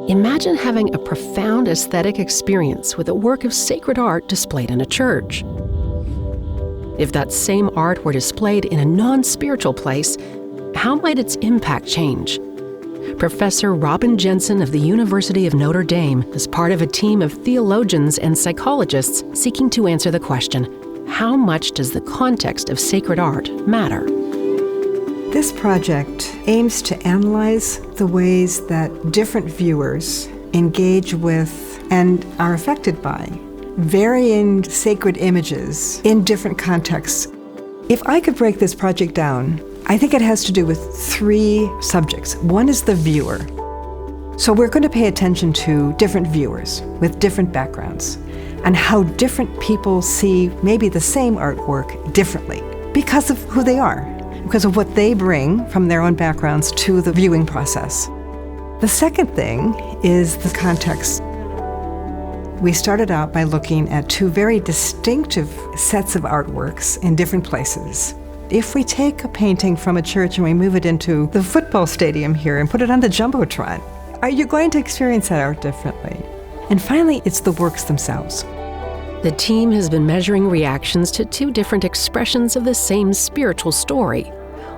Imagine having a profound aesthetic experience with a work of sacred art displayed in a church. If that same art were displayed in a non-spiritual place, how might its impact change? Professor Robin Jensen of the University of Notre Dame is part of a team of theologians and psychologists seeking to answer the question, how much does the context of sacred art matter? This project aims to analyze the ways that different viewers engage with and are affected by varying sacred images in different contexts. If I could break this project down, I think it has to do with three subjects. One is the viewer. So we're going to pay attention to different viewers with different backgrounds and how different people see maybe the same artwork differently because of who they are, because of what they bring from their own backgrounds to the viewing process. The second thing is the context. We started out by looking at two very distinctive sets of artworks in different places. If we take a painting from a church and we move it into the football stadium here and put it on the Jumbotron, are you going to experience that art differently? And finally, it's the works themselves. The team has been measuring reactions to two different expressions of the same spiritual story.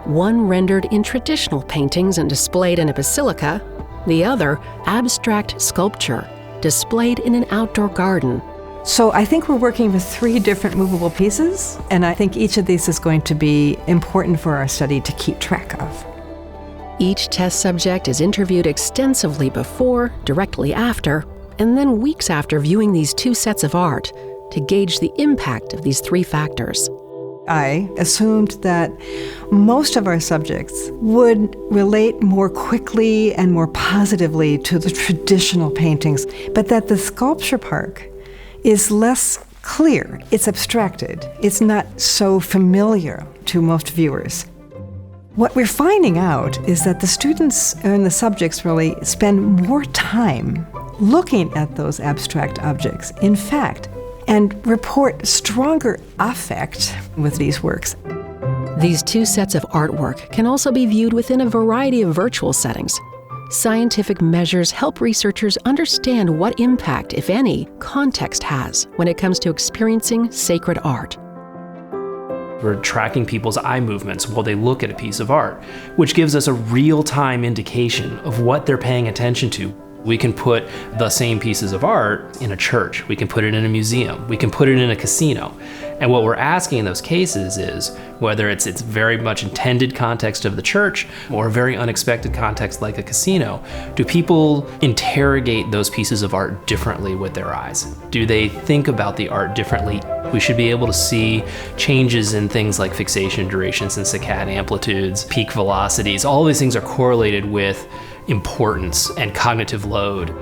One rendered in traditional paintings and displayed in a basilica, the other abstract sculpture, displayed in an outdoor garden. So I think we're working with three different movable pieces, and I think each of these is going to be important for our study to keep track of. Each test subject is interviewed extensively before, directly after, and then weeks after viewing these two sets of art to gauge the impact of these three factors. I assumed that most of our subjects would relate more quickly and more positively to the traditional paintings, but that the sculpture part is less clear. It's abstracted. It's not so familiar to most viewers. What we're finding out is that the students and the subjects really spend more time looking at those abstract objects, in fact, and report stronger affect with these works. These two sets of artwork can also be viewed within a variety of virtual settings. Scientific measures help researchers understand what impact, if any, context has when it comes to experiencing sacred art. We're tracking people's eye movements while they look at a piece of art, which gives us a real-time indication of what they're paying attention to. We can put the same pieces of art in a church. We can put it in a museum. We can put it in a casino. And what we're asking in those cases is whether it's very much intended context of the church or a very unexpected context like a casino, do people interrogate those pieces of art differently with their eyes? Do they think about the art differently? We should be able to see changes in things like fixation durations and saccade amplitudes, peak velocities. All of these things are correlated with importance and cognitive load.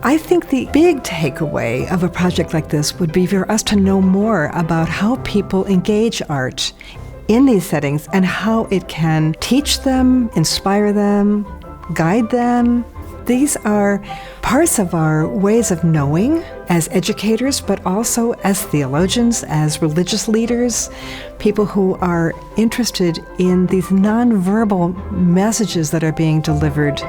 I think the big takeaway of a project like this would be for us to know more about how people engage art in these settings and how it can teach them, inspire them, guide them. These are parts of our ways of knowing as educators, but also as theologians, as religious leaders, people who are interested in these nonverbal messages that are being delivered.